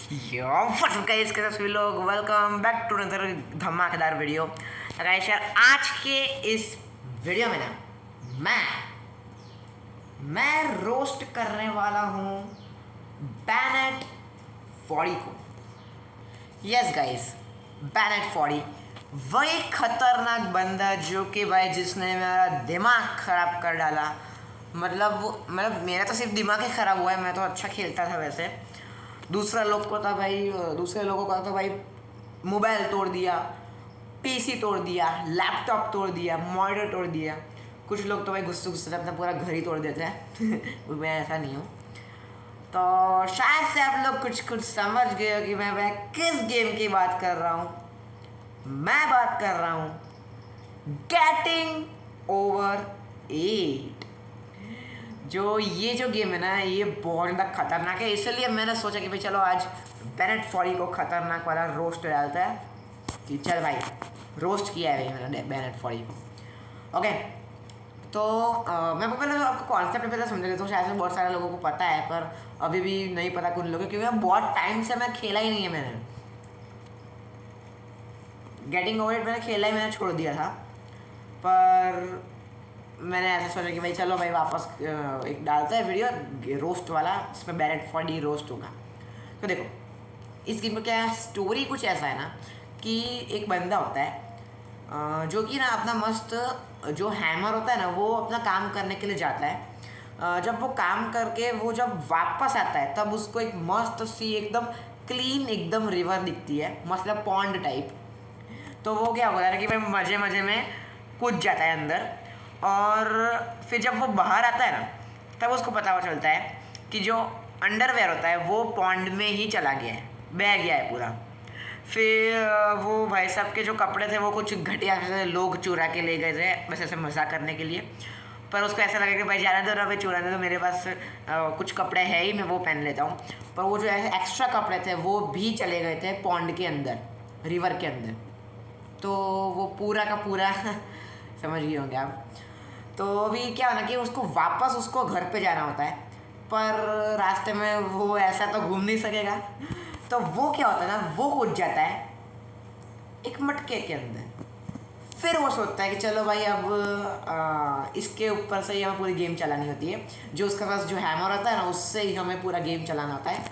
यो WhatsApp guys, कैसे सभी लोग, वेलकम बैक टू अनदर धमाकेदार वीडियो। तो गाइस यार, आज के इस वीडियो में ना मैं रोस्ट करने वाला हूँ बैनेट फॉडी को। यस गाइस, बैनेट फॉडी वही खतरनाक बंदा जो कि भाई जिसने मेरा दिमाग ख़राब कर डाला। मतलब मेरा तो सिर्फ दिमाग ही ख़राब हुआ है, मैं तो अच्छा खेलता था वैसे। दूसरे लोगों का तो भाई मोबाइल तोड़ दिया, पीसी तोड़ दिया, लैपटॉप तोड़ दिया, मॉनिटर तोड़ दिया। कुछ लोग तो भाई गुस्से गुस्से अपना पूरा घर ही तोड़ देते हैं मैं ऐसा नहीं हूँ। तो शायद से आप लोग कुछ समझ गए हो कि मैं किस गेम की बात कर रहा हूँ। मैं बात कर रहा हूँ गेटिंग ओवर 8। जो गेम है ना, ये बहुत ज़्यादा खतरनाक है। इसलिए मैंने सोचा कि भाई चलो आज बैनेट फॉडी को खतरनाक वाला रोस्ट डालता है कि चल भाई रोस्ट किया है भाई मैंने बैनेट फॉडी को। ओके, तो मैं पहले तो आपको कॉन्सेप्ट पहले समझ लेता हूँ। शायद से बहुत सारे लोगों को पता है, पर अभी भी नहीं पता कुछ लोगों को, क्योंकि बहुत टाइम से मैं खेला ही नहीं है। मैंने गेटिंग ओवर 8 मैंने छोड़ दिया था, पर मैंने ऐसा सोचा कि भाई चलो भाई वापस एक डालता है वीडियो रोस्ट वाला, इसमें बैनेट फॉडी रोस्ट होगा। तो देखो इस गेम में क्या है, स्टोरी कुछ ऐसा है ना कि एक बंदा होता है जो कि ना अपना मस्त जो हैमर होता है ना, वो अपना काम करने के लिए जाता है। जब वो काम करके वो जब वापस आता है, तब उसको एक मस्त सी एकदम क्लीन एकदम रिवर दिखती है, मतलब पॉन्ड टाइप। तो वो क्या होता है कि भाई मज़े मज़े में कूद जाता है अंदर, और फिर जब वो बाहर आता है ना, तब उसको पता चलता है कि जो अंडरवेयर होता है वो पॉन्ड में ही चला गया है, बह गया है पूरा। फिर वो भाई साहब के जो कपड़े थे वो कुछ घटिया से लोग चुरा के ले गए थे, बस ऐसे मज़ाक करने के लिए। पर उसको ऐसा लगा कि भाई जाना दो ना भाई, चुराने दो, मेरे पास कुछ कपड़े हैं ही, मैं वो पहन लेता हूँ। पर वो जो एक्स्ट्रा कपड़े थे वो भी चले गए थे पॉन्ड के अंदर, रिवर के अंदर। तो वो पूरा का पूरा समझ गए होंगे आप। तो अभी क्या होना कि उसको वापस उसको घर पे जाना होता है, पर रास्ते में वो ऐसा तो घूम नहीं सकेगा। तो वो क्या होता है ना, वो कूद जाता है एक मटके के अंदर। फिर वो सोचता है कि चलो भाई अब इसके ऊपर से ही हमें पूरी गेम चलानी होती है। जो उसके पास जो हैमर होता है ना, उससे ही हमें पूरा गेम चलाना होता है।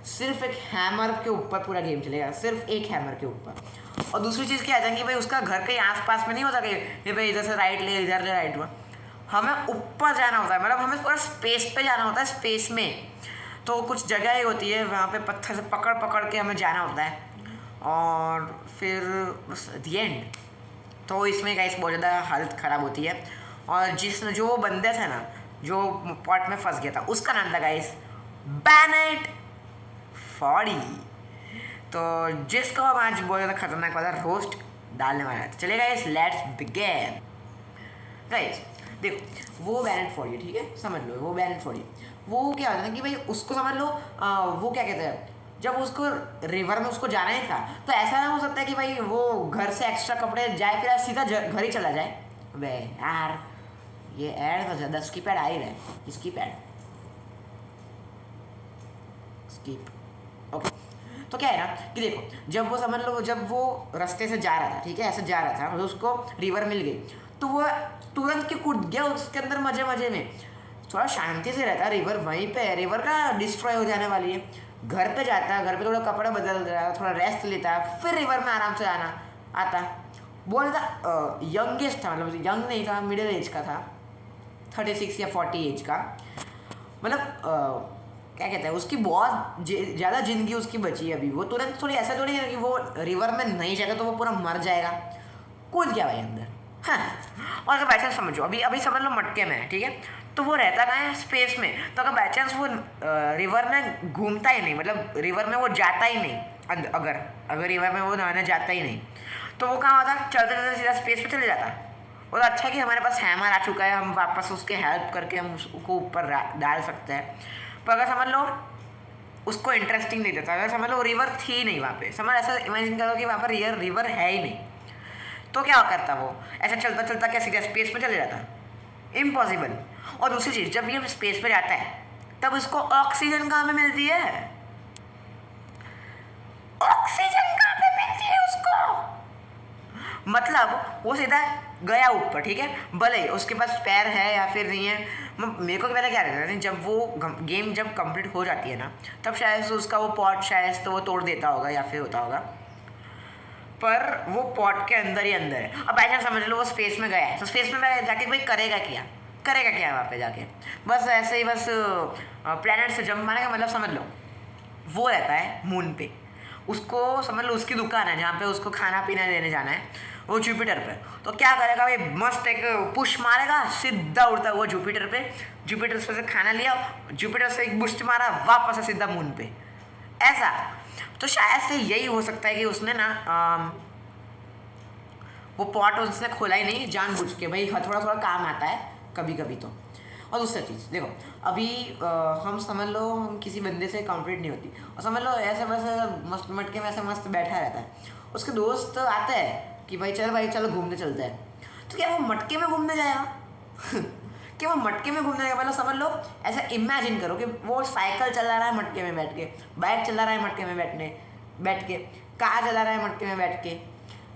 सिर्फ एक हैमर के ऊपर पूरा गेम चलेगा, सिर्फ एक हैमर के ऊपर। और दूसरी चीज़ क्या आ जाएगी भाई, उसका घर के आसपास में नहीं होता कि भाई इधर से राइट ले, इधर ले राइट में। हमें ऊपर जाना होता है, मतलब हमें पूरा स्पेस पे जाना होता है, स्पेस में। तो कुछ जगह होती है वहाँ पे पत्थर से पकड़ पकड़ के हमें जाना होता है, और फिर बस द एंड। तो इसमें गाइस बहुत ज़्यादा हालत ख़राब होती है। और जो वो बंदे थे ना, जो पॉट में फंस गया था, उसका नाम था गाइस बैनेट फॉडी। तो जिसको हम आज बहुत ज़्यादा खतरनाक वाला रोस्ट डालने वाला है। तो चलिए गाइस, लेट्स बिगिन। गाइस देखो, वो बैनेट फॉडी, ठीक है, समझ लो वो बैनेट फॉडी। वो क्या होता है कि भाई उसको समझ लो, वो क्या कहते हैं, जब उसको रिवर में उसको जाना ही था, तो ऐसा ना हो सकता है कि भाई वो घर से एक्स्ट्रा कपड़े जाए फिर सीधा घर ही चला जाए। वे यार, ये ऐड तो ज़्यादा स्किप ऐड आ ही रहा है, स्किप ऐड स्किप। ओके, तो क्या है ना कि देखो, जब वो समझ लो जब वो रास्ते से जा रहा था, ठीक है, ऐसे जा रहा था, उसको रिवर मिल गई, तो वो तुरंत के कूद गया उसके अंदर मजे मजे में। थोड़ा शांति से रहता, रिवर वहीं पे है, रिवर का डिस्ट्रॉय हो जाने वाली है। घर पे जाता, घर पे थोड़ा कपड़ा बदल रहा, थोड़ा रेस्ट लेता, फिर रिवर में आराम से आना आता। बोलता यंगेस्ट था, मतलब यंग नहीं था, मिडिल एज का था, 36 या 40 एज का। मतलब क्या कहते हैं, उसकी बहुत ज़्यादा ज़िंदगी उसकी बची है अभी। वो तुरंत थोड़ी ऐसा थोड़ी है कि वो रिवर में नहीं जाएगा तो वो पूरा मर जाएगा। कूद गया भाई अंदर। हाँ, और अगर बाई चांस समझो, अभी समझ लो मटके में है, ठीक है, तो वो रहता कहाँ है, स्पेस में। तो अगर बाई चांस वो रिवर में घूमता ही नहीं, मतलब रिवर में वो जाता ही नहीं, अगर रिवर में वो नहाने जाता ही नहीं, तो वो कहाँ होता, चलते चलते सीधा स्पेस पे चले जाता। और अच्छा कि हमारे पास हैमर आ चुका है, हम वापस उसके हेल्प करके हम उसको ऊपर डाल सकते हैं। पर अगर समझ लो उसको इंटरेस्टिंग नहीं देता, अगर समझ लो रिवर थी नहीं वहाँ पे, समझ ऐसा इमेजिन करो कि वहाँ पर रिवर है ही नहीं, तो क्या करता वो, ऐसा चलता चलता क्या सीधा स्पेस में चले जाता, इम्पॉसिबल। और दूसरी चीज़, जब ये स्पेस पे जाता है तब उसको ऑक्सीजन कहाँ पे मिलती है, मतलब वो सीधा गया ऊपर, ठीक है, भले ही उसके पास पैर है या फिर नहीं है। मेरे को पता क्या रहता है, जब वो गेम जब कंप्लीट हो जाती है ना, तब शायद से उसका वो पॉट शायद तो वो तोड़ देता होगा या फिर होता होगा, पर वो पॉट के अंदर ही अंदर है। अब ऐसा समझ लो वो स्पेस में गया है, तो स्पेस में जाके भाई करेगा क्या वहाँ पे जाके, बस ऐसे ही बस प्लेनेट से जंप मारेगा। मतलब समझ लो वो रहता है मून पे, उसको समझ लो उसकी दुकान है जहाँ पे उसको खाना पीना लेने जाना है, वो जुपिटर पे। तो क्या करेगा भाई, मस्त एक पुश मारेगा, सीधा उड़ता हुआ जुपिटर पे, जुपिटर से खाना लिया, जुपिटर से एक बुस्ट मारा, वापस से सीधा मून पे, ऐसा। तो शायद से यही हो सकता है कि उसने ना वो पॉट उसने खोला ही नहीं जानबूझ के, भाई थोड़ा थोड़ा काम आता है कभी कभी तो। और दूसरी चीज़ देखो, अभी हम समझ लो हम किसी बंदे से कंप्लीट नहीं होती, और समझ लो ऐसे वैसे मस्त मटके में ऐसे मस्त बैठा रहता है, उसके दोस्त आते हैं कि भाई चलो घूमने चलते हैं, तो क्या वो मटके में घूमने जाएगा कि वो मटके में घूमने जाएगा? मतलब समझ लो ऐसा इमेजिन करो कि वो साइकिल चला रहा है मटके में बैठ के, बाइक चला रहा है मटके में बैठ के, कार चला रहा है मटके में बैठ के,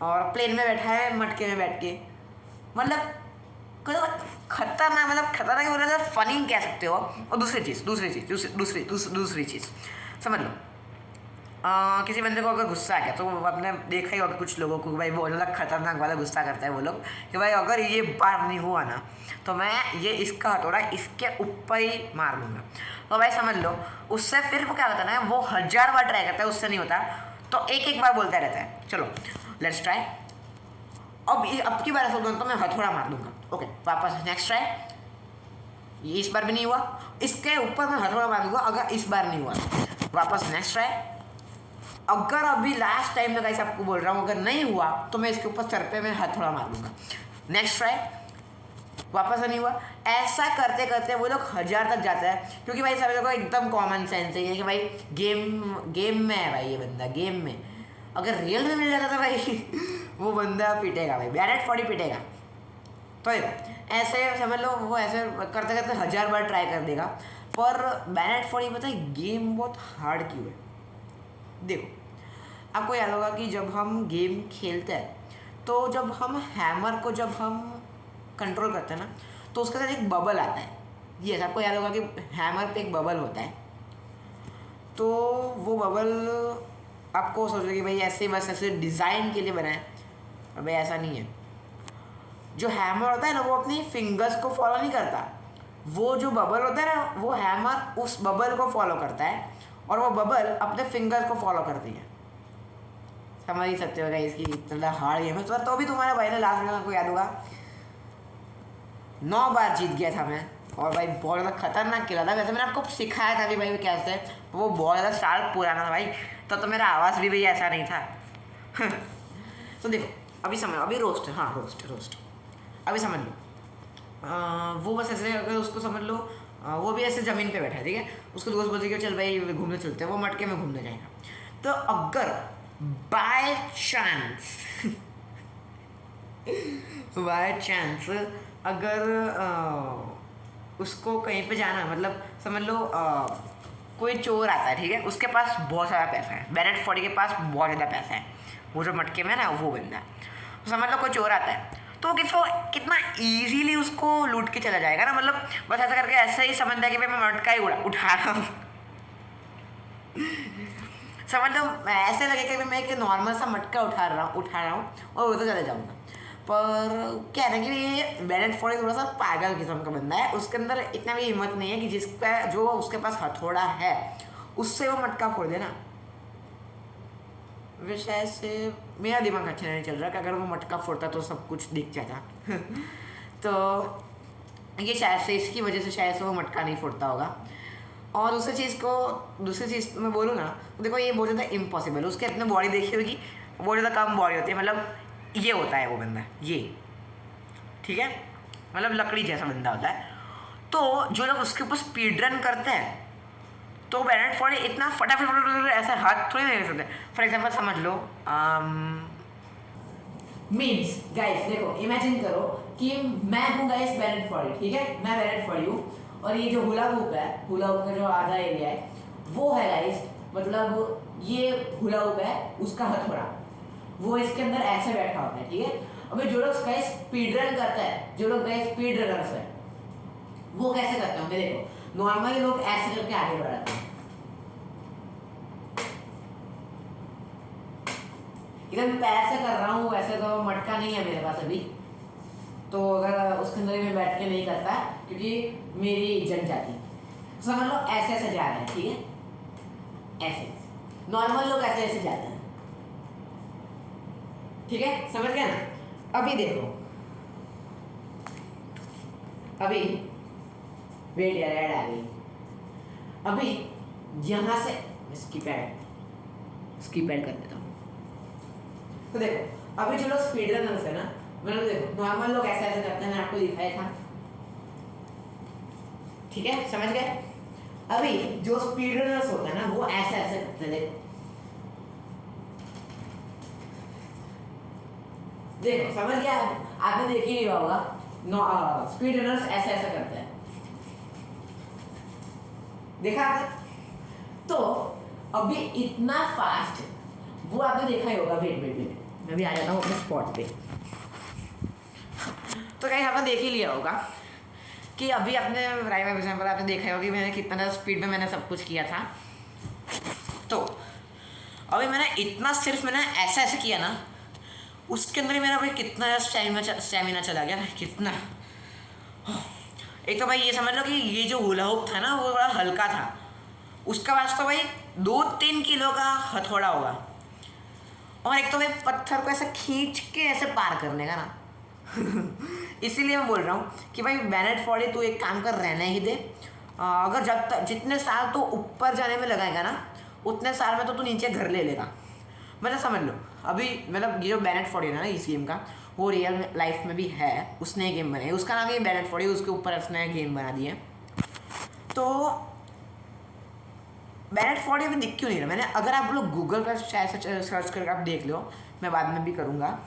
और प्लेन में बैठा है मटके में बैठ के। मतलब खतरनाक, मतलब खतरनाक बोल रहे फनी कह सकते हो। और दूसरी चीज़ समझ लो, किसी बंदे को अगर गुस्सा आ गया तो आपने देखा ही होगा कुछ लोगों को, भाई बहुत ज़्यादा खतरनाक वाला गुस्सा करता है वो लोग कि भाई अगर ये बार नहीं हुआ ना तो मैं ये इसका हथौड़ा इसके ऊपर ही मार दूंगा। तो भाई समझ लो उससे फिर वो क्या होता है ना, वो 1000 बार ट्राई करता है, उससे नहीं होता तो एक बार बोलता रहता है चलो लेट्स ट्राई, अब की बार ऐसा होगा तो मैं हथौड़ा मार दूंगा। ओके वापस नेक्स्ट ट्राई, ये इस बार भी नहीं हुआ, इसके ऊपर मैं हथौड़ा मार दूंगा अगर इस बार नहीं हुआ। वापस नेक्स्ट ट्राई, अगर अभी लास्ट टाइम में गाइस आपको बोल रहा हूँ अगर नहीं हुआ तो मैं इसके ऊपर सर पे मैं हथौड़ा मार दूंगा। नेक्स्ट ट्राई, वापस नहीं हुआ। ऐसा करते करते वो लोग 1000 तक जाता है, क्योंकि भाई सभी लोगों को एकदम कॉमन सेंस है कि भाई गेम में है भाई, ये बंदा गेम में, अगर रियल में मिल जाता था भाई वो बंदा पिटेगा भाई, बैरेट 40 पिटेगा। तो ऐसे समझ लो वो ऐसे करते करते 1000 बार ट्राई कर देगा, पर बैरेट 40 पता है गेम बहुत हार्ड क्यों है। देखो आपको याद होगा कि जब हम गेम खेलते हैं तो जब हम हैमर को जब हम कंट्रोल करते हैं ना तो उसके साथ एक बबल आता है। ये आपको याद होगा कि हैमर पे एक बबल होता है, तो वो बबल आपको सोचो कि भाई ऐसे बस ऐसे डिज़ाइन के लिए बना है, और भाई ऐसा नहीं है। जो हैमर होता है ना वो अपनी फिंगर्स को फॉलो नहीं करता, वो जो बबल होता है ना वो हैमर उस बबल को फॉलो करता है और वो बबल अपने फिंगर्स को फॉलो करती है। समझ ही सकते हो इसकी इतना हार्ड गेम है। तो भी तुम्हारे भाई ने लास्ट में आपको याद होगा 9 बार जीत गया था मैं, और भाई बहुत ज़्यादा खतरनाक खेला था। वैसे मैंने आपको सिखाया था कि भाई कैसे, वो बहुत ज़्यादा साल पुराना था भाई, तो मेरा आवाज़ भी भाई ऐसा नहीं था तो देखो अभी समझ, अभी रोस्ट, हाँ रोस्ट अभी समझ लो वो बस ऐसे अगर उसको समझ लो वो भी ऐसे ज़मीन पे बैठा है, ठीक है, उसको दोस्त बोलते कि चल भाई घूमने चलते हैं, वो मटके में घूमने जाएगा। तो अगर बाय चांस अगर उसको कहीं पे जाना, मतलब समझ लो कोई चोर आता है, ठीक है, उसके पास बहुत सारा पैसा है, बैरेट 40 के पास बहुत ज़्यादा पैसा है, वो जो मटके में ना वो बंदा, तो समझ लो कोई चोर आता है तो कितना इजीली उसको लूट के चला जाएगा ना। मतलब बस ऐसा करके ऐसा ही समझता है कि भाई मैं मटका ही उठा रहा हूँ समझ लो ऐसे लगेगा कि मैं एक नॉर्मल सा मटका उठा रहा हूँ और उधर चले जाऊँगा। पर क्या है ना कि ये बैरेट 40 थोड़ा सा पागल किस्म का बंदा है, उसके अंदर इतना भी हिम्मत नहीं है कि जो उसके पास हथौड़ा है उससे वो मटका फोड़ देना। वैसे से मेरा दिमाग अच्छा नहीं चल रहा कि अगर वो मटका फोड़ता तो सब कुछ दिख जाता तो ये शायद से इसकी वजह से शायद से वो मटका नहीं फोड़ता होगा। और दूसरी चीज़ मैं बोलूँ ना तो देखो ये बहुत ज़्यादा इम्पॉसिबल है, उसके अपने बॉडी देखी होगी बहुत ज़्यादा कम बॉडी होती है, मतलब ये होता है वो बंदा ये, ठीक है, मतलब लकड़ी जैसा बंदा होता है। तो जो लोग उसके ऊपर स्पीड रन करते हैं तो बैरेट 40 इतना फटाफट ऐसा हाथ थोड़ी नहीं सकते। फॉर एग्जाम्पल समझ लो मीन्स गाइस देखो इमेजिन करो कि मैं हूँ गाइस बैरेट 40, ठीक है, मैं बैरेट 40 हूँ और ये जो हुला हुप का जो आधा एरिया है वो है गाइस, मतलब ये हुला हुप है उसका हथौड़ा, वो इसके अंदर ऐसे बैठा होता है, ठीक है। अभी जो लोग गाइस स्पीड रन करता है, जो लोग गाइस स्पीड रनर्स है, वो कैसे करते होंगे? देखो नॉर्मली लोग ऐसे करके आगे बढ़ाते हैं, इधर पैर से कर रहा हूँ, वैसे तो मटका नहीं है मेरे पास अभी, तो अगर उसके अंदर मैं बैठ के नहीं करता क्योंकि मेरी जम जाती। समझ लो ऐसे ऐसे जा रहे हैं, ठीक है, ऐसे नॉर्मल लोग ऐसे ऐसे जाते हैं, ठीक है, समझ गए ना। अभी देखो, अभी वेट यार ऐड आ गई, अभी यहां से स्किप ऐड कर देता हूँ। तो देखो अभी जो लोग स्पीड रनर्स है ना, मतलब देखो नॉर्मल लोग ऐसे ऐसे करते हैं, मैंने आपको दिखाया था, ठीक है, समझ गए। अभी जो स्पीड रनर्स होता है ना, वो ऐसे ऐसे करते हैं, देखो समझ गया, आपने देख ही लिया होगा, स्पीड रनर्स ऐसे ऐसे करते हैं, देखा आपने? तो अभी इतना फास्ट वो आपने देखा ही होगा। वेट मैं भी आ जाता हूँ अपने स्पॉट पे। तो कहीं आपने देख ही लिया होगा कि अभी आपने राइट एग्जाम्पल आपने देखा होगा कि मैंने कितना स्पीड में मैंने सब कुछ किया था। तो अभी मैंने इतना सिर्फ मैंने ऐसा ऐसे किया ना, उसके अंदर ही मेरा भाई कितना स्टैमिना चला गया, कितना। एक तो भाई ये समझ लो कि ये जो हुला हुप था ना, वो बड़ा हल्का था, उसका वास्ता भाई 2-3 किलो का हथौड़ा होगा, और एक तो भाई पत्थर को ऐसे खींच के ऐसे पार करने का ना। इसीलिए मैं बोल रहा हूँ कि भाई बेनेट फॉर्डी तू एक काम कर, रहने ही दे। अगर जब तक जितने साल तो ऊपर जाने में लगाएगा ना, उतने साल में तो तू नीचे घर ले लेगा। मतलब समझ लो अभी, मतलब ये जो बेनेट फॉर्डी है ना इस गेम का, वो रियल लाइफ में भी है, उसने गेम बनाई, उसका नाम है बेनेट फॉर्डी, उसके ऊपर उसने गेम बना दी है। तो बेनेट फॉर्डी अभी दिख क्यों नहीं रहा मैंने, अगर आप लोग गूगल पर शायद सर्च करके आप देख लो, मैं बाद में भी करूँगा,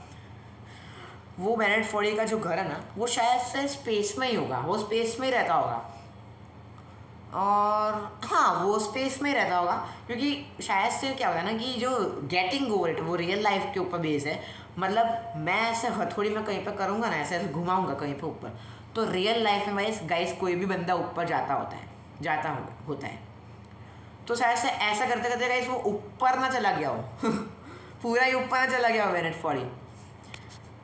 वो बेनेट फॉर्डी का जो घर है ना, वो शायद से स्पेस में ही होगा, वो स्पेस में ही रहता होगा। और हाँ, वो स्पेस में ही रहता होगा, क्योंकि शायद से क्या होगा ना कि जो गेटिंग ओवर इट वो रियल लाइफ के ऊपर बेस है। मतलब मैं ऐसे हथौड़ी में कहीं पर करूँगा ना, ऐसे ऐसे घुमाऊँगा कहीं पर ऊपर, तो रियल लाइफ में भाई गाइस कोई भी बंदा ऊपर जाता होता है। तो शायद से ऐसा करते करते गाइस वो ऊपर ना चला गया हो। पूरा ही ऊपर ना चला गया हो बेनेट फॉर्डी।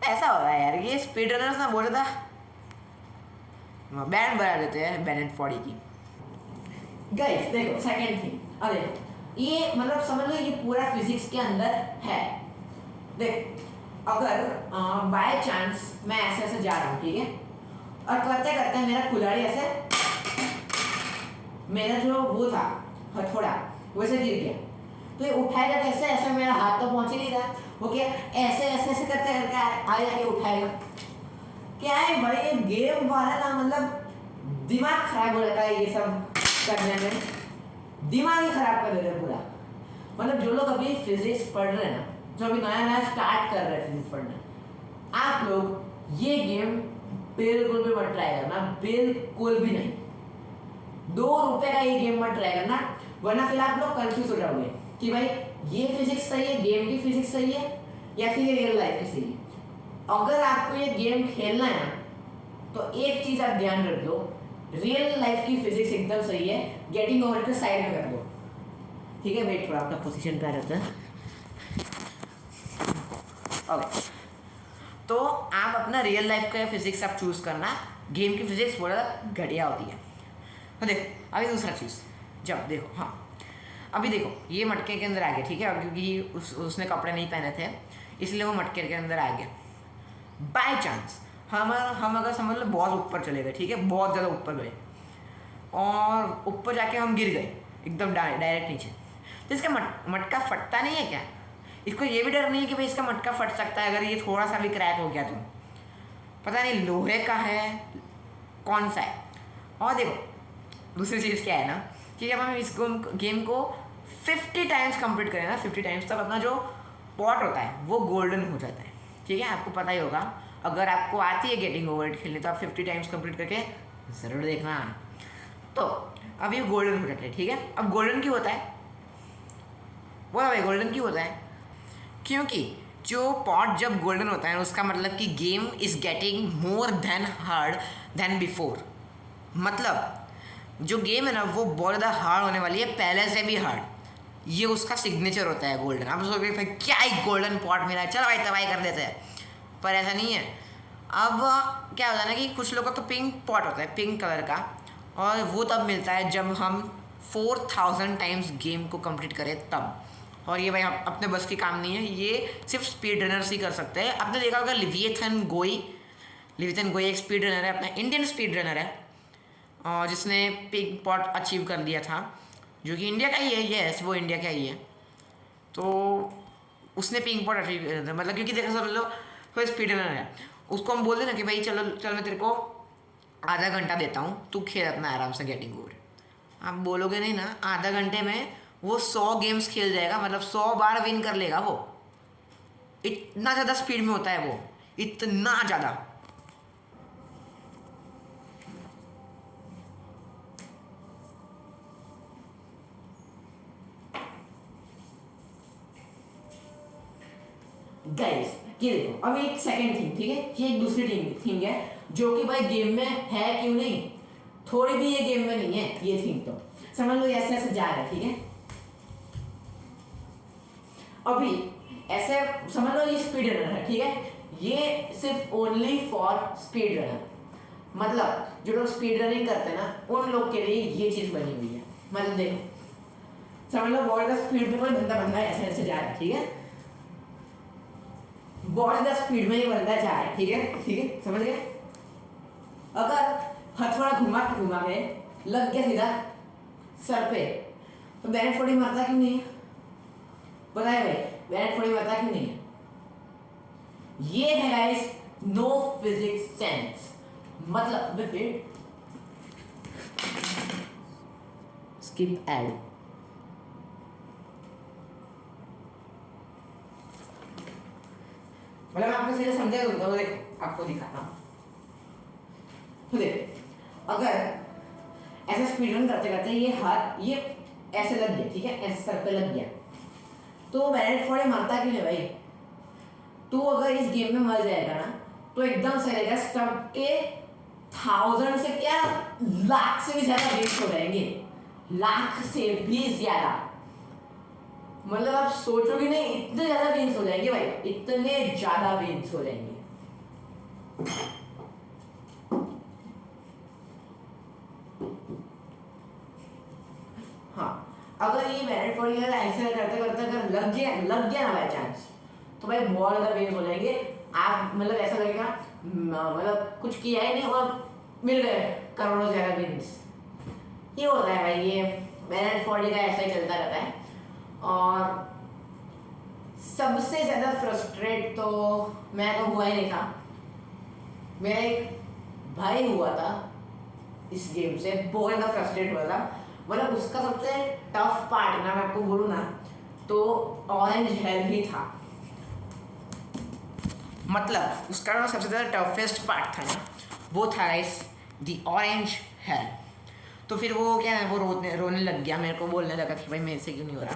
ऐसा हो रहा है यार, ये स्पीड रनर्स ना बोल रहा था बैंड बना देते हैं बेनेट फॉर्डी की। गाइस देखो सेकंड थिंग, अरे ये मतलब समझ लो ये पूरा फिजिक्स के अंदर है। देख अगर बाय चांस मैं ऐसे ऐसे जा रहा हूँ, ठीक है, और करते करते मेरा कुल्हाड़ी ऐसे, मेरा जो वो था हथौड़ा वैसे गिर गया, तो ये उठाएगा कैसे? ऐसे मेरा हाथ तो पहुंच ही नहीं रहा, वो क्या ऐसे ऐसे ऐसे करते करके आ जाके उठाएगा। क्या है भाई ये गेम वाला ना, मतलब दिमाग खराब हो जाता है ये सब करने में, दिमाग ही खराब कर देते हैं पूरा। मतलब जो लोग अभी फिजिक्स पढ़ रहे हैं ना, जो अभी नया नया स्टार्ट कर रहे हैं फिजिक्स पढ़ना, आप लोग ये गेम बिल्कुल भी मत ट्राई करना, बिल्कुल भी नहीं। 2 रुपए का ये गेम मत ट्राई करना, वरना फिर आप लोग कंफ्यूज हो जाओगे कि भाई ये फिजिक्स सही है, गेम की फिजिक्स सही है, या फिर ये रियल लाइफ की सही है। अगर आपको ये गेम खेलना है ना, तो एक चीज आप ध्यान रख लो, रियल लाइफ की फिजिक्स एकदम सही है, गेटिंग ओवर के साइड में कर दो, ठीक है। वेट थोड़ा अपना पोजीशन पे आ जाता है। ओके, तो आप अपना रियल लाइफ का फिजिक्स आप चूज करना, गेम की फिजिक्स बड़ा घटिया होती है। तो देखो अभी दूसरा चीज़, जब देखो हाँ अभी देखो ये मटके के अंदर आ गया, ठीक है, क्योंकि उसने कपड़े नहीं पहने थे इसलिए वो मटके के अंदर आ गया। बाय चांस हम अगर समझ लो बहुत ऊपर चले गए, ठीक है, बहुत ज़्यादा ऊपर गए और ऊपर जाके हम गिर गए एकदम डायरेक्ट नीचे, तो इसका मटका फटता नहीं है क्या? इसको ये भी डर नहीं है कि भाई इसका मटका फट सकता है अगर ये थोड़ा सा भी क्रैक हो गया तो? पता नहीं लोहे का है कौन सा है। और देखो दूसरी चीज़ क्या है ना कि जब हम इस गेम को 50 टाइम्स कंप्लीट करें ना, 50 टाइम्स, तब अपना जो पॉट होता है वो गोल्डन हो जाता है, ठीक है। आपको पता ही होगा, अगर आपको आती है गेटिंग ओवर इट खेलने तो आप 50 टाइम्स कंप्लीट करके ज़रूर देखना। तो अब ये गोल्डन हो जाता है, ठीक है। अब गोल्डन क्यों होता है? बोला भाई गोल्डन क्यों होता है? क्योंकि जो पॉट जब गोल्डन होता है उसका मतलब कि game is getting more than hard than before. मतलब जो गेम है ना वो बहुत ज़्यादा हार्ड होने वाली है, पहले से भी हार्ड। ये उसका सिग्नेचर होता है गोल्डन। आप सोचोगे भाई क्या ही गोल्डन पॉट मिला है, चलो भाई तबाही कर देते हैं, पर ऐसा नहीं है। अब क्या होता है ना कि कुछ लोगों का तो पिंक पॉट होता है, पिंक कलर का, और वो तब मिलता है जब हम 4000 टाइम्स गेम को कंप्लीट करें तब। और ये भाई अपने बस की काम नहीं है, ये सिर्फ स्पीड रनर्स ही कर सकते हैं। आपने देखा होगा लिविएथन गोई एक स्पीड रनर है, अपना इंडियन स्पीड रनर है, और जिसने पिंक पॉट अचीव कर लिया था, जो कि इंडिया का ही है। यस, वो इंडिया का ही है। तो उसने पिंक पॉट अचीव किया था, मतलब क्योंकि देखो सब लोग कोई स्पीड रनर है, उसको हम बोलते ना कि भाई चलो चल मैं तेरे को आधा घंटा देता हूँ, तू खेल अपना आराम से गेटिंग ओवर। आप बोलोगे नहीं ना, आधा घंटे में वो 100 गेम्स खेल जाएगा, मतलब 100 बार विन कर लेगा वो। इतना ज़्यादा स्पीड में होता है वो, इतना ज़्यादा। गाइस ये देखो, अब एक सेकंड थिंग, ठीक है, ये एक दूसरी थिंग है जो कि भाई गेम में है क्यों नहीं, थोड़ी भी ये गेम में नहीं है ये थिंग। तो समझ लो ऐसे ऐसे जा रहा है, ठीक है। अभी ऐसे समझ लो ये स्पीड रनर है, ठीक है, ये सिर्फ ओनली फॉर स्पीड रनर, मतलब जो लोग स्पीड रनिंग करते हैं ना उन लोग के लिए ये चीज बनी हुई है। मतलब देखो, समझ लो बहुत ज़्यादा स्पीड में कोई बंदा ऐसे ऐसे जा रहा है, ठीक है, बहुत ज़्यादा स्पीड में ये बंदा जा रहा है, ठीक है, समझ गए। अगर हथौड़ा घुमा के लग गया सीधा सर पे, तो बैलेंस फोड़ी मरता क्यों नहीं है? बताए भाई, बैलेंस फोड़ी मरता क्यों नहीं है? ये है गाइस नो फिजिक्स सेंस। मतलब फिर स्किप एड। मतलब आपको सीधे समझा दूंगा, वो देख आपको दिखाता हूँ। तो देख, अगर ऐसे स्पीड रन करते करते ये हाथ ये ऐसे लग गया, ठीक है, ऐसे सर पे लग गया, तो बैलेंस फोड़े मरता क्यों नहीं भाई? तू अगर इस गेम में मर जाएगा ना तो एकदम से रहेगा, सबके 1000 से क्या लाख से भी ज्यादा वेस्ट हो जाएंगे, लाख से भी ज्यादा। मतलब आप सोचोगे नहीं, इतने ज्यादा विंस हो जाएंगे भाई, इतने ज्यादा विंस हो जाएंगे। हाँ, अगर ये बैलेंस फोड़ ऐसे करते करते अगर लग गया ना बाय चांस, तो भाई बहुत ज़्यादा विंस हो जाएंगे। आप मतलब ऐसा लगेगा मतलब कुछ किया ही नहीं और मिल गए करोड़ों ज़्यादा विंस। ये होता है भाई, ये बैलेंस फोड़ का ऐसा ही चलता रहता है। और सबसे ज़्यादा फ्रस्ट्रेट तो मैं तो हुआ ही नहीं था, मेरा एक भाई हुआ था इस गेम से, बहुत ज़्यादा फ्रस्ट्रेट हुआ था। मतलब उसका सबसे टफ पार्ट ना मैं आपको बोलूँ ना तो ऑरेंज हेल ही था। मतलब उसका जो सबसे ज़्यादा टफेस्ट पार्ट था ना वो था गाइस दी ऑरेंज हेल। तो फिर वो क्या है, वो रोने लग गया, मेरे को बोलने लगा कि भाई मेरे से क्यों नहीं हो रहा।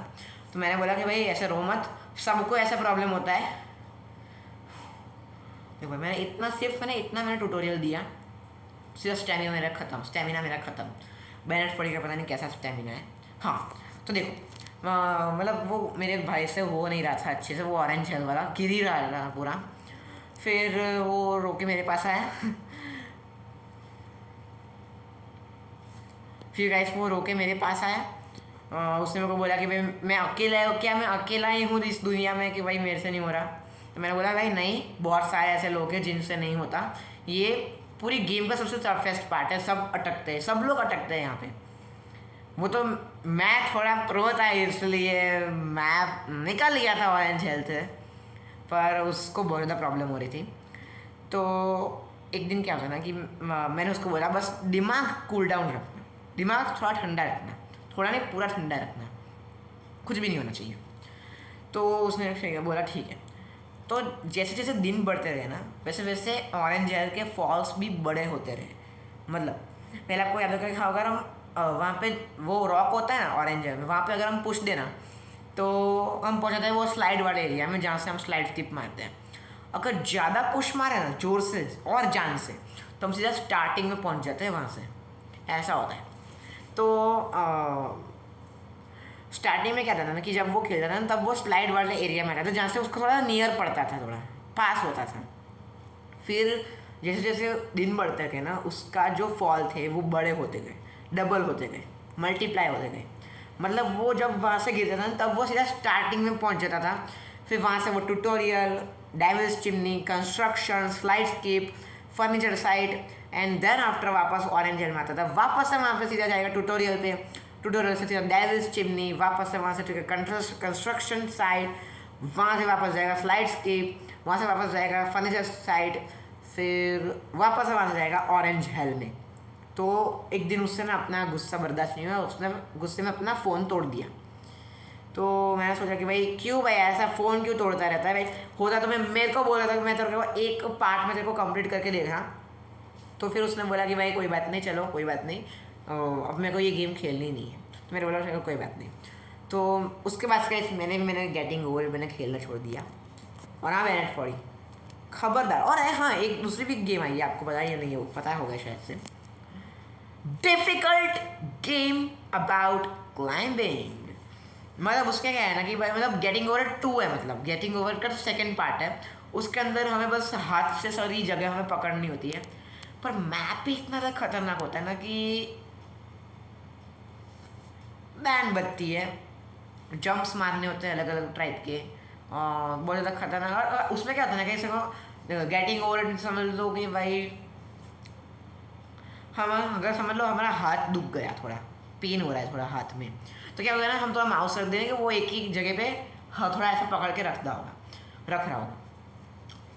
तो मैंने बोला कि भाई ऐसे रो मत, सबको ऐसा प्रॉब्लम होता है। देखो मैंने इतना ट्यूटोरियल दिया, सीधा स्टेमिना मेरा ख़त्म। बैलेंस फोड़ी का पता नहीं कैसा स्टेमिना है। हाँ तो देखो मतलब वो मेरे भाई से हो नहीं रहा था अच्छे से, वो ऑरेंज हेल वाला गिर ही रहा था पूरा। फिर वो रो के मेरे पास आया फिर गाइस वो रो के मेरे पास आया, उसने मेरे को बोला कि भाई मैं अकेला ही हूँ इस दुनिया में कि भाई मेरे से नहीं हो रहा। तो मैंने बोला भाई नहीं, बहुत सारे ऐसे लोग हैं जिनसे नहीं होता। ये पूरी गेम का सबसे टफेस्ट पार्ट है, सब लोग अटकते हैं यहाँ पे। वो तो मैं थोड़ा प्रो था इसलिए मैं निकल गया था ऑरेंज हेल से, पर उसको बहुत ज़्यादा प्रॉब्लम हो रही थी। तो एक दिन क्या होता ना कि मैंने उसको बोला बस दिमाग कूल डाउन रखना, दिमाग थोड़ा ठंडा रखना, थोड़ा नहीं पूरा ठंडा रखना, कुछ भी नहीं होना चाहिए। तो उसने बोला ठीक है। तो जैसे जैसे दिन बढ़ते रहे ना वैसे वैसे ऑरेंज हेल के फॉल्स भी बड़े होते रहे। मतलब पहले आपको याद होगा, अगर हम वहाँ पे वो रॉक होता है ना ऑरेंज हेल में, वहाँ पे अगर हम पुश देना तो हम पहुँच जाते हैं वो स्लाइड वाले एरिया में जहाँ से हम स्लाइड स्किप मारते हैं। अगर ज़्यादा पुश मारे ना जोर से और जान से तो हम सीधा स्टार्टिंग में पहुँच जाते हैं वहाँ से, ऐसा होता है। तो स्टार्टिंग में क्या था ना कि जब वो खेलता था ना तब वो स्लाइड वाले एरिया में आता था जहाँ से उसको थोड़ा नियर पड़ता था, थोड़ा पास होता था। फिर जैसे जैसे दिन बढ़ते गए ना उसका जो फॉल थे वो बड़े होते गए, डबल होते गए, मल्टीप्लाई होते गए। मतलब वो जब वहाँ से गिरता था तब वो सीधा स्टार्टिंग में पहुँच जाता था। फिर वहाँ से वो tutorial, Devil's Chimney, construction, slide skip, furniture site and then after वापस ऑरेंज हिल में आता था। वापस से वहाँ पे सीधा जाएगा ट्यूटोरियल पे, ट्यूटोरियल से सीधा डेविल्स चिमनी, वापस से वहाँ से कंस्ट्रक्शन साइट, वहाँ से वापस जाएगा स्लाइड स्किप, वहाँ से वापस जाएगा फर्नीचर साइट, फिर वापस से वहाँ से जाएगा ऑरेंज हिल में। तो एक दिन उससे ना अपना गुस्सा बर्दाश्त नहीं हुआ, उसने गुस्से में अपना फ़ोन तोड़ दिया। तो मैंने सोचा कि भाई क्यों भाई ऐसा फ़ोन क्यों तोड़ता रहता है भाई, होता तो मैं मेरे को बोल रहा था कि मैं तेरे को एक पार्ट में तेरे को कंप्लीट करके देखा। तो फिर उसने बोला कि भाई कोई बात नहीं, चलो कोई बात नहीं, अब मेरे को ये गेम खेलनी नहीं है। तो मैंने बोला चलो कोई बात नहीं। तो उसके बाद से मैंने गेटिंग ओवर मैंने खेलना छोड़ दिया। और हाँ बैनेट फॉरी खबरदार। और हाँ एक दूसरी भी गेम आई है, आपको पता या नहीं हो, पता होगा शायद से, डिफिकल्ट गेम अबाउट क्लाइंबिंग। मतलब उसका क्या है ना कि भाई मतलब गेटिंग ओवर 2 है, मतलब गेटिंग ओवर का सेकंड पार्ट है। उसके अंदर हमें बस हाथ से सारी जगह हमें पकड़नी होती है, पर मैप भी इतना ज़्यादा खतरनाक होता है ना कि बैन बत्ती है, जंप्स मारने होते हैं अलग अलग टाइप के, और बहुत ज़्यादा खतरनाक। और उसमें क्या होता है ना कि इसको गेटिंग ओवर समझ लो कि भाई हम अगर समझ लो हमारा हाथ दुख गया, थोड़ा पेन हो रहा है थोड़ा हाथ में, तो क्या होगा ना हम थोड़ा माउस रख देंगे कि वो एक ही जगह पे थोड़ा ऐसा पकड़ के रख रहा होगा।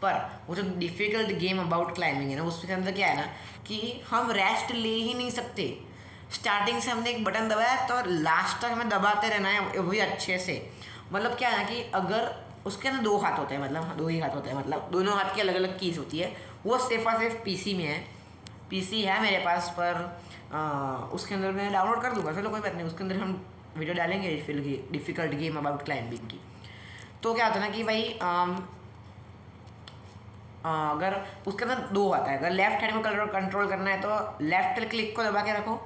पर वो जो डिफ़िकल्ट गेम अबाउट क्लाइंबिंग है ना उसके अंदर क्या है ना कि हम रेस्ट ले ही नहीं सकते। स्टार्टिंग से हमने एक बटन दबाया तो लास्ट तक हमें दबाते रहना है वही अच्छे से। मतलब क्या है ना कि अगर उसके अंदर 2 हाथ होते हैं, मतलब 2 ही हाथ होते हैं, मतलब दोनों हाथ की अलग अलग कीज होती है। वो सिर्फ और सिर्फ पीसी में है, पीसी है मेरे पास, पर उसके अंदर मैं डाउनलोड कर दूंगा, चलो कोई बात नहीं, उसके अंदर हम वीडियो डालेंगे डिफ़िकल्ट गेम अबाउट क्लाइंबिंग की। तो क्या होता है ना कि भाई अगर उसके अंदर 2 आता है, अगर लेफ्ट हैंड को कंट्रोल करना है तो लेफ्ट क्लिक को दबा के रखो,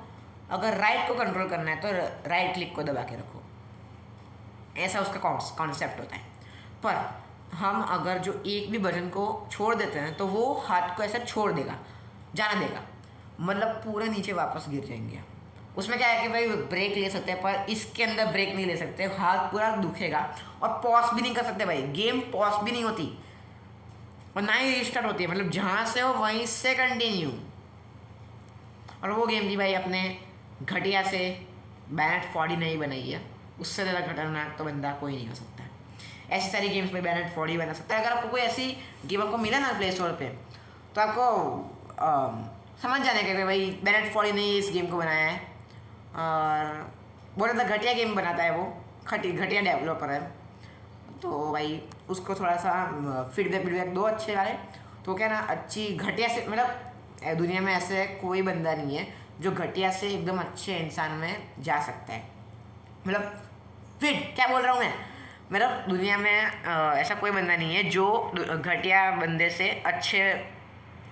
अगर राइट को कंट्रोल करना है तो राइट क्लिक को दबा के रखो। ऐसा उसका कॉन्सेप्ट होता है। पर हम अगर जो एक भी बटन को छोड़ देते हैं तो वो हाथ को ऐसा छोड़ देगा, जाना देगा, मतलब पूरा नीचे वापस गिर जाएंगे। उसमें क्या है कि भाई ब्रेक ले सकते हैं, पर इसके अंदर ब्रेक नहीं ले सकते, हाथ पूरा दुखेगा। और पॉज भी नहीं कर सकते भाई, गेम पॉज भी नहीं होती और ना ही रिस्टार्ट होती है, मतलब जहाँ से हो वहीं से कंटिन्यू। और वो गेम भी भाई अपने घटिया से बैनेट 40 नहीं बनाई है, उससे ज़्यादा खतरनाक तो बंदा कोई नहीं हो सकता। ऐसी सारी गेम्स में बैनेट 40 बना सकता है। अगर आपको कोई ऐसी गेम आपको मिला ना प्ले स्टोर पे तो आपको समझ जाने का भाई बैनेट 40 ने इस गेम को बनाया है और बहुत ज़्यादा घटिया गेम बनाता है, वो घटिया डेवलपर है। तो भाई उसको थोड़ा सा फीडबैक दो अच्छे वाले। तो क्या ना अच्छी घटिया से, मतलब दुनिया में ऐसे कोई बंदा नहीं है जो घटिया से एकदम अच्छे इंसान में जा सकता है। मतलब फिट क्या बोल रहा हूँ मैं, मतलब दुनिया में ऐसा कोई बंदा नहीं है जो घटिया बंदे से अच्छे,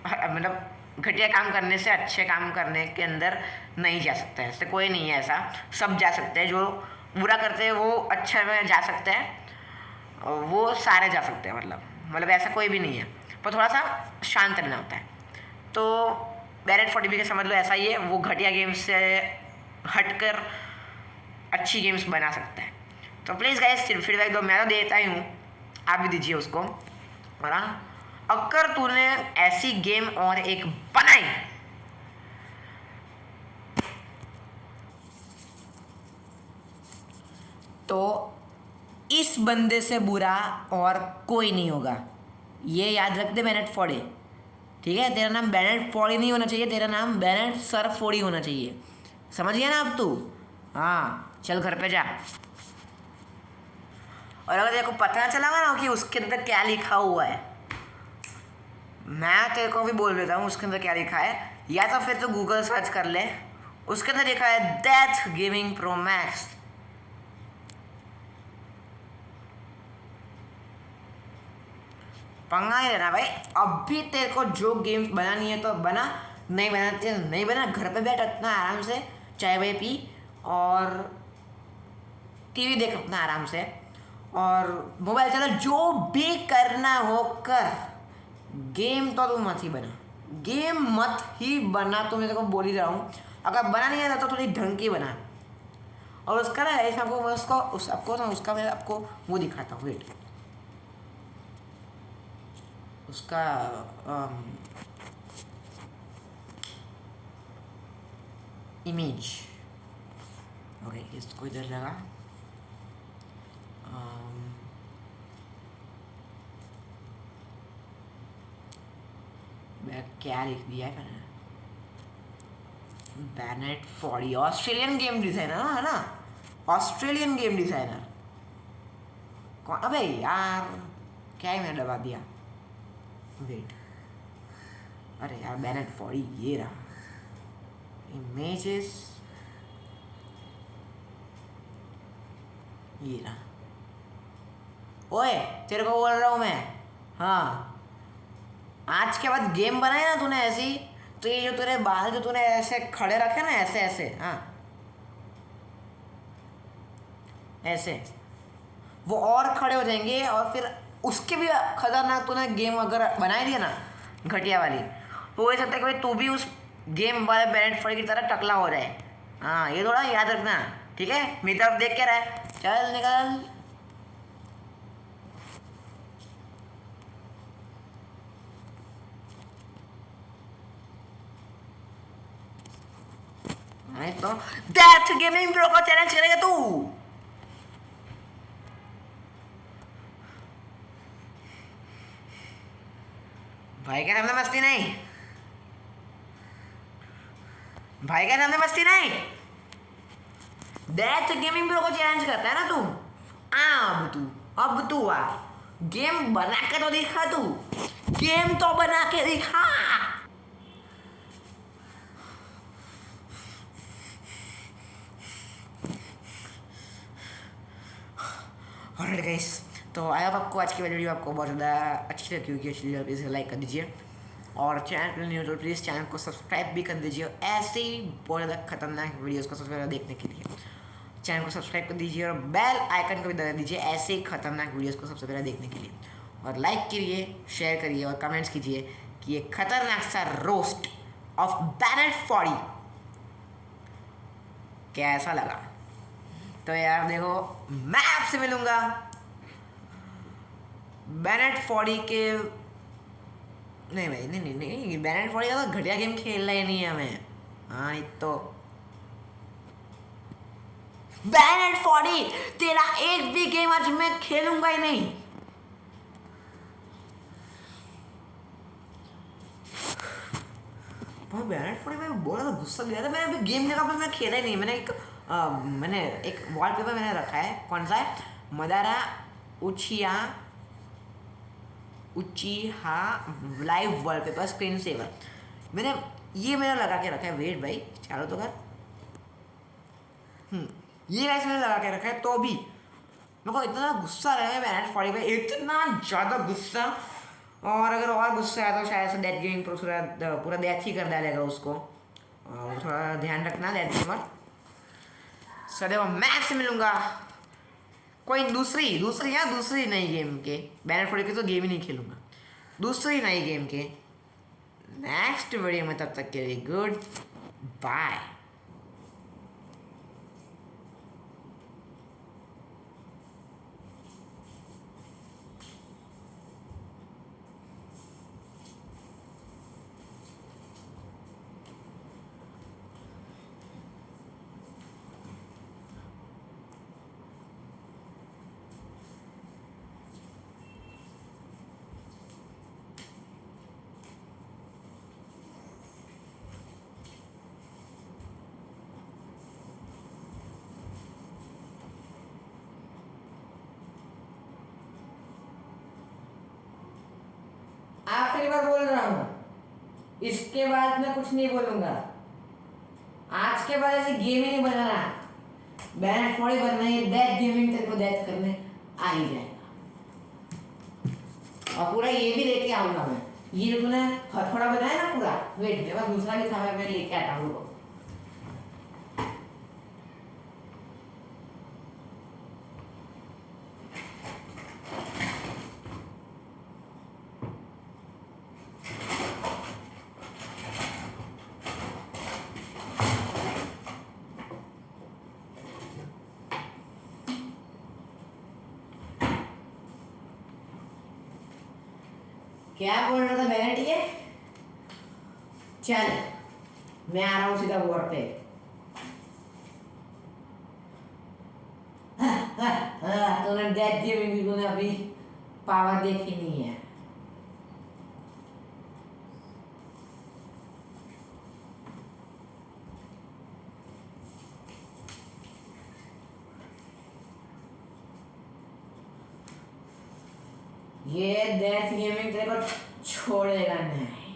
मतलब घटिया काम करने से अच्छे काम करने के अंदर नहीं जा सकता है। ऐसे कोई नहीं है, ऐसा सब जा सकते हैं। जो बुरा करते हैं वो अच्छे में जा सकते हैं, वो सारे जा सकते हैं, मतलब ऐसा कोई भी नहीं है, पर थोड़ा सा शांत रहना होता है। तो बैनेट 40 भी समझ लो ऐसा ही है, वो घटिया गेम्स से हटकर अच्छी गेम्स बना सकता है। तो प्लीज़ गाइस फीडबैक दो, मैं तो देता ही हूँ, आप भी दीजिए उसको। और हाँ अगर तूने ऐसी गेम और एक बनाई तो इस बंदे से बुरा और कोई नहीं होगा, ये याद रख दे बैनेट 40। ठीक है, तेरा नाम बैनेट 40 नहीं होना चाहिए, तेरा नाम बैनेट सर 40 होना चाहिए, समझ गया ना अब तू? हाँ चल घर पे जा। और अगर तेरे को पता चला ना कि उसके अंदर क्या लिखा हुआ है, मैं तेरे को भी बोल देता हूँ उसके अंदर क्या लिखा है, या तो फिर तो गूगल सर्च कर ले, उसके अंदर लिखा है डेथ गेमिंग प्रो मैक्स। पंगा ही लेना भाई। अभी तेरे को जो गेम्स बनानी है तो बना, नहीं बनाते नहीं बना, घर पे बैठ अपना आराम से चाय वाय पी और टीवी देख अपना आराम से, और मोबाइल चला, जो भी करना हो कर। गेम तो तू मत ही बना, गेम मत ही बना, तो मैं तेरे को बोल ही रहा हूँ। अगर बना नहीं आता तो थोड़ी ढंग की बना। और उसका ना ऐसा आपको मैं उसका मैं आपको वो दिखाता हूँ, वेट। उसका इमेज, ओके, इसको इधर लगा। मैं क्या लिख दिया है, बैनेट फॉडी, ऑस्ट्रेलियन गेम डिजाइनर है ना, ऑस्ट्रेलियन गेम डिजाइनर। कौन? अबे यार क्या ही मैंने दबा दिया, वेट। अरे यार बैनेट फॉडी ये रहा, इमेजेस ये रहा। ओए तेरे को बोल रहा हूँ मैं, हाँ आज के बाद गेम बनाए ना तूने ऐसी, तो ये जो तेरे बाल जो तूने ऐसे खड़े रखे ना, ऐसे ऐसे, हाँ ऐसे, वो और खड़े हो जाएंगे। और फिर उसके भी खतरनाक तूने गेम अगर बनाई दिया ना घटिया वाली, तो हो सकता है कि भाई तू भी उस गेम वाले बैलेंट फॉल की तरह टकला हो जाए। हाँ ये थोड़ा याद रखना, ठीक है। मेरी तरफ देख के रहा है, चल निकल। नहीं तो दैट गेमिंग ब्रो को चैलेंज करेगा तू। भाई के सामने मस्ती नहीं, भाई के सामने मस्ती नहीं। दैट गेमिंग ब्रो को चैलेंज करता है ना तू। अब तू आ, गेम बना के तो दिखा, तू गेम तो बना के दिखा। ऑलराइट गाइस, तो आई होप आपको आज की वीडियो आपको बहुत ज़्यादा अच्छी लगी होगी। अच्छी लगी प्लीज़ लाइक कर दीजिए, और चैनल पर न्यू तो प्लीज़ चैनल को सब्सक्राइब भी कर दीजिए, ऐसे ही बहुत ज़्यादा खतरनाक वीडियोज़ को सबसे पहले देखने के लिए। चैनल को सब्सक्राइब कर दीजिए और बेल आइकन को भी दबा दीजिए, ऐसे ही खतरनाक वीडियोज़ को सबसे पहले देखने के लिए। और लाइक करिए, शेयर करिए और कमेंट्स कीजिए कि ये खतरनाक सा रोस्ट ऑफ बैनेट फॉडी कैसा लगा। तो यार देखो, मैं आपसे मिलूंगा बैनेट फॉडी के, नहीं भाई नहीं, बैनेट फॉडी का तो घटिया गेम खेलना ही नहीं है हमें। हाँ नहीं तो बैनेट फॉडी तेरा एक भी गेम आज मैं खेलूंगा ही नहीं। भाई बैनेट फॉडी में बहुत ज़्यादा गुस्सा गया था। मैंने अभी गेम देखा, मैं खेला ही नहीं। मैंने एक वॉलपेपर मैंने रखा है, कौन सा है, Madara Uchiha live wallpaper screen saver. मैंने लगा के रखा है, वेट भाई चालो तो कर, ये वैसे मैंने लगा के रखा है। तो भी मेरे को इतना गुस्सा रहा है बैनेट फॉडी पे, इतना ज़्यादा गुस्सा। और अगर और गुस्सा आया तो शायद से डेथ गेमिंग प्रो पूरा डेथ ही कर डालेगा उसको। और थोड़ा ध्यान रखना डेथ गेमर। सदैव मैं आपसे मिलूंगा कोई दूसरी नई गेम के, बैनेट फॉडी के तो गेम ही नहीं खेलूंगा, दूसरी नई गेम के नेक्स्ट वीडियो में। तब तक के लिए गुड बाय। आखिरी बार बोल रहा हूँ, इसके बाद मैं कुछ नहीं बोलूंगा। आज के बाद ऐसी गेम ही नहीं बनाना, बैनेट फॉडी बनना है, डेथ गेमिंग तेरे को डेथ करने आ ही जाएगा। और पूरा ये भी लेके आऊंगा मैं। ये जो तूने थोड़ा बताया ना पूरा, वेट मेरे पास दूसरा भी था, मैं लेके आता हूँ। क्या बोल रहा था मैंने? ठीक है चल, मैं आ रहा हूँ सीधा बोर्ड पे। तूने डेथ गेमिंग तूने अभी पावर देखी नहीं है। ये डेथ गेमिंग तेरे को छोड़ेगा नहीं।